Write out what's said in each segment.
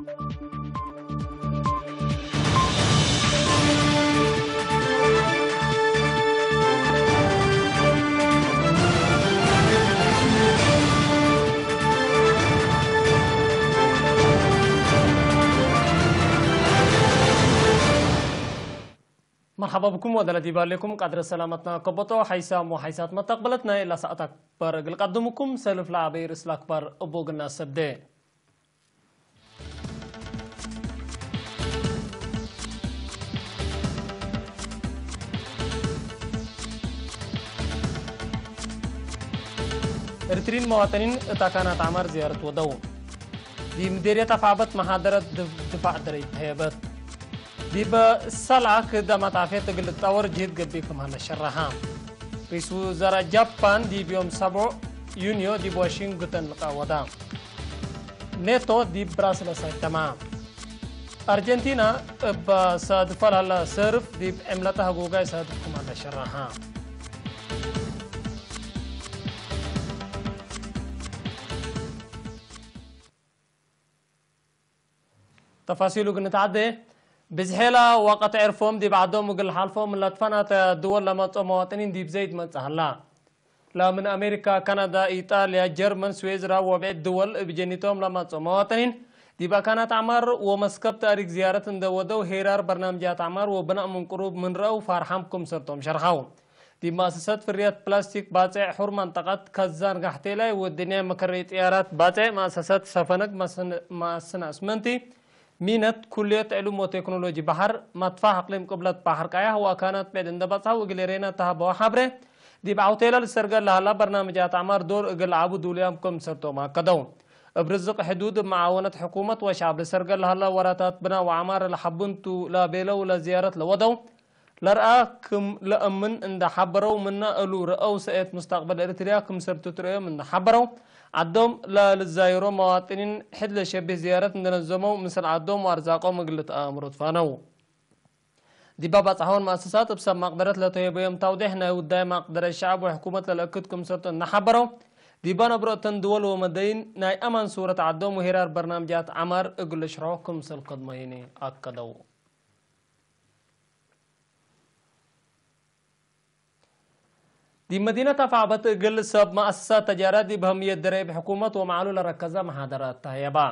مرحبا بكم ودلتي بالكم قدر سلامتنا كبطو حيسام وحيسات ما تقبلتنا إلا ساعت أكبر قدمكم سلف لعبي رسل أكبر أبوغنا سبدي إرترين مواطنين اتاكانات عمر زيارة ودو دي مديرية تفعبت محاضرة دفاع دريب هيبت دي بسلعة كده ما تعرفين تقول التطور جيد قبيكم هلا شرحام رئيس وزراء جابان دي بيوم 7 يونيو دي بواشنطن لقاودا نيتو دي براسلس تمام أرجنتينا بصادفة هلا سيرف دي عملتها جوجا صادفكم هلا شرحام تفاصيله نتعدي بزحيلا وقت عرفهم دي بعدهم وقل حالفهم من لطفانات الدول لما مواطنين دي بزيد من سهلا لا من أمريكا كندا إيطاليا جرمن سويسرا وبعد دول بجنيتهم لما مواطنين دي بقى كانت عمر ومسكب تاريخ زيارة دودو هيرار برنامجات عمر وبناء من قروب من رأو فارحمكم سرتم شرحاو دي مؤسسات فريات بلاستيك باتع حر منطقة كزان قحتيلاي والدنيا مكريت إيارات باتع مؤسسات سفنك مؤسسنا اسمنتي مينت كلية علوم وتكنولوجي بحر مدفع اقليم قبلة بحر كايا وكانت بعد اندبطها وقليرينا تهبوا حبره دي بعوتيلا للسرقل لها برنامجات عمار دور اقل عبو دوليامكم سرتو ما كدون ابرزق حدود معاونة حكومة وشعب للسرقل لها وراتات بنا وعمار لحبنتو لا بيلو ولا زيارة لودو لرأكم لأمن اند حبرو منا ألو رأو سئت مستقبل ارتريا كم سرتو تريا من حبرو عدوم لا للزايرو مواطنين حد لشبه زيارة ننظمو مثل عدوم وارزاقو مقلة آمرت فانو دي بابا صحون مؤسسات بسبب مقدرة لتويبيهم توضيحنا وداي مقدرة الشعب وحكومة للأكدكم سرتو نحبرو دي بانا برؤتن دول ومدين ناي أمان صورة عدوم وهرار برنامجات عمر اقل شروعكم سل قدميني أكدو دي مدينة فعبت قل سب مؤسسات تجارات دي بهمية دريب حكومة ومعلو لركزة محاضرات تهيبا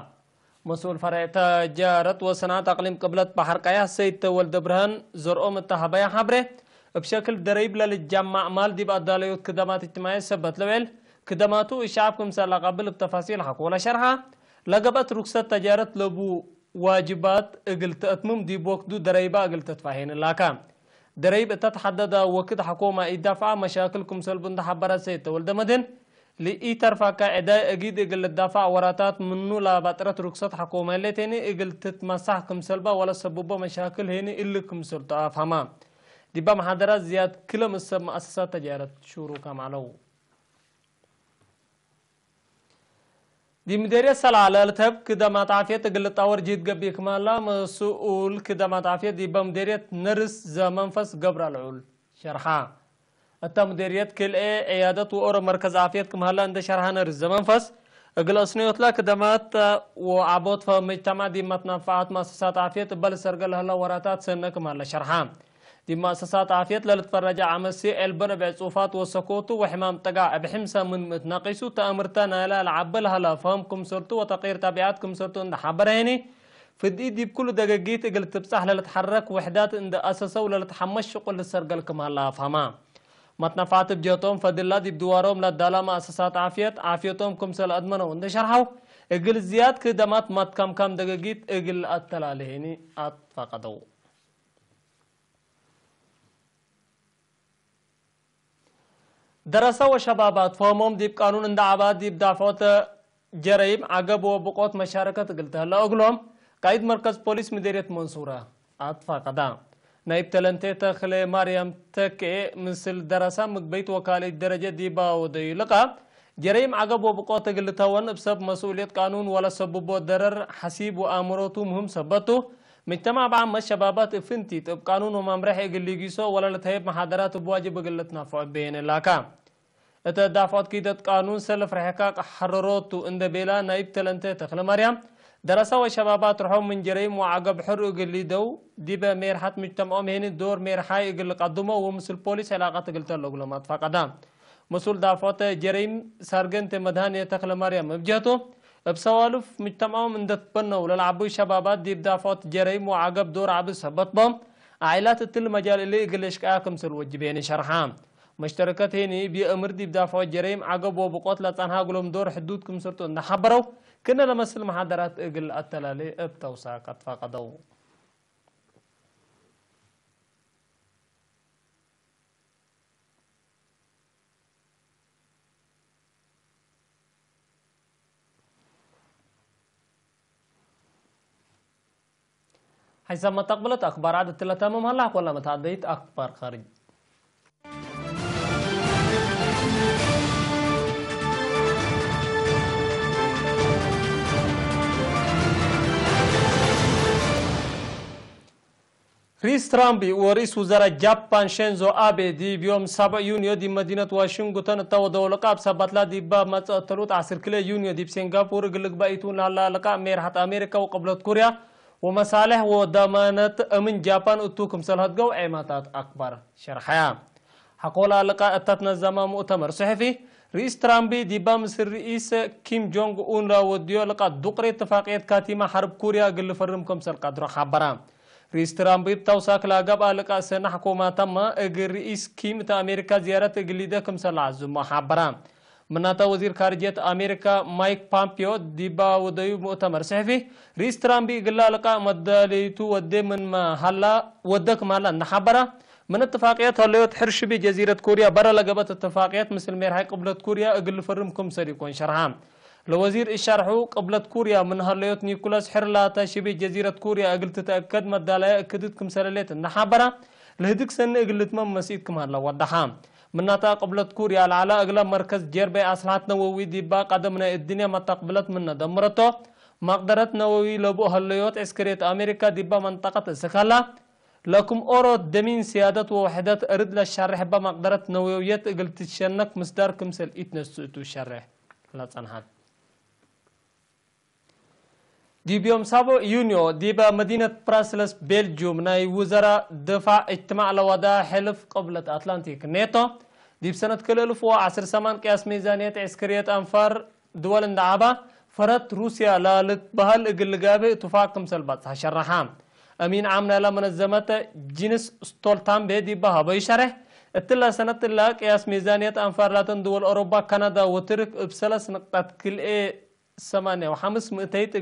مسؤول فرع تجارة وصناعة أقليم قبلة بحر قياه سيد تولد برهان زرقوم التحبايا حبره بشكل دريب للجمع مال دي بأداليوت كدمات اجتماعية سبت لويل كدماتو الشعبكم سألا قبل بتفاصيل حق ولا شرحة لقبت رخصة تجارة لبو واجبات قلت أتمم دي بوقتو دريبا قلت تفاهين اللاكام دريب تتحدد وقت حكومة يدفع مشاكلكم سلبن تحبرت سيد تولد مدن لإي ترفع كأداء أجيد إقل الدفع وراتات منو لا بطرة رخصة حكومة اللي تاني إقل تتمسحكم سلبا ولا سببا مشاكل هيني إلكم سلطة أفهما دي بمحاضرات زياد كل مؤسسات تجارة شروكا معلو دي مديرية سلالة لتهب كده ما تعافية تقل التاور جيد قبي كمالا مسؤول كده ما تعافية دي بمديرية نرس زمنفس قبر العول شرحا التا مديرية كل عيادة وأورا مركز عافية كمالا عند شرحا نرس زمنفس اقل اصنيوت لا كدمات وعبوت فمجتمع دي متنفعات مؤسسات عافية بل سرقل هلا وراتات سنة كمالا شرحا دي مؤسسات عافية للتفرج عمسي البنا بعصوفات وسكوتو وحمام تقع بحمسة من متناقصو تأمرتنا لا العبل هلا فهمكم سرتو وتغيير تابعاتكم سرتو عند حبريني في الدقيق دي بكل دقاقيت اقل تبصح للتحرك وحدات عند أساسا ولا تحمش شغل للسرقل كما هلا فهما متنفعات بجوتهم فدلا دي بدوارهم للدالة مؤسسات عافيتهم كم سل أدمنو عند شرحو اقل زياد كدمات مت كم دقاقيت اقل التلاليني أتفقدو درسوا وشبابات فهمهم ديب قانون عند عباد ديب دافعات جرائم عقب وبقوت مشاركة قلتها لا أقولهم قائد مركز بوليس مديرية منصورة أطفا قدام نائب تلنتي تخلي مريم تكي مثل دراسة مقبيت وكالة درجة ديبا ودي لقى جرائم عقب وبقوت قلتها وان بسبب مسؤولية قانون ولا سببو درر حسيب وآمروتو مهم سبتو مجتمع بعض الشبابات فنتي تب قانون وممرح يقلقيسو ولا لتهيب محاضرات بواجب قلتنا فوق بين اللاكا اتدافعات كيدت قانون سلف رحكاك حرروتو اند بيلا نايب تلنتي تخل مريم درسوا شبابات رحوم من جريم وعقب حرق اللي دو ديبا ميرحات مجتمعهم هنا دور ميرحاي يقل قدمه ومسل بوليس علاقات قلت له لما تفقدام مسؤول دافوت جريم سارجنت مدهانية تخل مريم بجهته بسوالف مجتمعهم من دتبنوا للعبوا شبابات ديب دافوت جريم وعقب دور عبس هبط بهم عائلات التل مجال اللي يقلش كاكم سل وجبين شرحام مشتركات هني بأمر ديب دافوت جريم عقب وبقوت لتنها قلهم دور حدودكم سرتوا نحبروا كنا لمسل محاضرات اقل التلالي ابتوساقت فقدوا حيثما تقبلت أخبار عدد تلتامم هلا ولا متعديت أخبار خارج رئيس ترامب ورئيس وزراء جابان شينزو آبي دي بيوم 7 يونيو دي مدينة واشنطن تو دولقاب سبتلا دي باب متقتلوت 10 كيلو يونيو دي بسنغافور قلق بايتون لالا لقاء ميرحة أمريكا وقبلت كوريا ومصالح وضمانة أمن جابان أتوكم سلهت جو عيماتات أكبر شرحيا حقولا لقاء تتنظم مؤتمر صحفي رئيس ترامب دي بامس الرئيس كيم جونغ أون لا وديو لقاء دقري اتفاقية كاتيمة حرب كوريا قل فرمكم سلقادرو خبرا رئيس ترامب توساك لاقب لقاء سنة حكومة تم اجر رئيس كيم تا أمريكا زيارة قليدة كم سلعزم محبرا مناتا وزير خارجية أمريكا مايك بامبيو ديبا وديو مؤتمر صحفي رئيس ترامب قال لقاء مداليتو ودي من ما هلا ودك مالا نحبرا من اتفاقيات هلوت حرش بجزيرة كوريا برا لقبت اتفاقيات مثل ميرحي قبلت كوريا اقل فرمكم سريكون شرحام لوزير الشرحو قبلت كوريا من هلوت نيكولاس حرلاتا شبي جزيرة كوريا اقل تتأكد مدالية اكدتكم سرليت النحبرا لهدك سنة اقلت من مسيدكم هلا ودحام مناتا قبلت كوريا العلا اغلب مركز جيربي اصلحات نووي ديبا قدمنا الدنيا ما تقبلت منا دمرته مقدرة نووي لبو هلوت عسكرية امريكا ديبا منطقة سخلا لكم اورو دمين سيادة ووحدات ارد للشرح بمقدرة نوويات قلت تشنك مصدر كمسل اتنسوتو الشرح لا تنحد دي بيوم 7 يونيو ديبا مدينة براسلس بلجيوم ناي وزراء دفاع اجتماع لوضع حلف قبلة أتلانتيك نيتو دي بسنة كل 1008 قياس ميزانية عسكرية أنفار دول اندعابة فرت روسيا لالت بهال اقلقابي تفاقم سلبات شرحام أمين عامنا لمنظمة جينس ستولتان بي بها بيشرح اتلا سنة الله قياس ميزانية أنفار لاتن دول أوروبا كندا وترك بسلس نقطة كل 8.5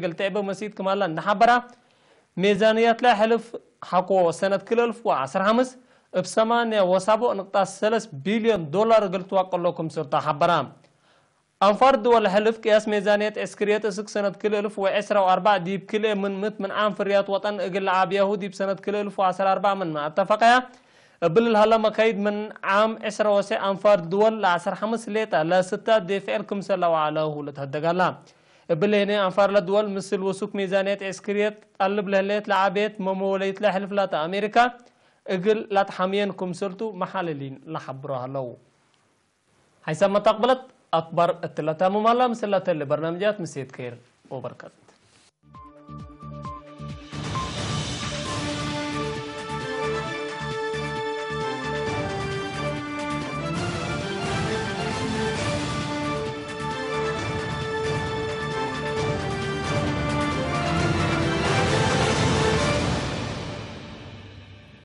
قلت تعبه مسيد كمالا نحبرا ميزانيات لا حلف حقوة سنة كل 1015 ب8.7 بليون دولار قلت واقل لكم سرطة حبرا أنفار دول حلف قياس ميزانية عسكرية اسك سنة كل 1014 ديب كل من عام فريات وطن اقل عابيهو ديب سنة كل 1014 من ما اتفقها بل هلا مكايد من عام 10 أنفار دول ل 15 ليتا لا 6 دي فعلكم سلوا عليه لتهدقلا بل هنا أنفار لدول مثل وسوق ميزانية عسكرية قلب لهليت لعبيت مموليت لحلف لاتا أمريكا اقل لا تحمينكم سلتو محللين لحبروها لو حيثما تقبلت أكبر التلاتة ممالا مسلة اللي برنامجات مسيد خير وبركاته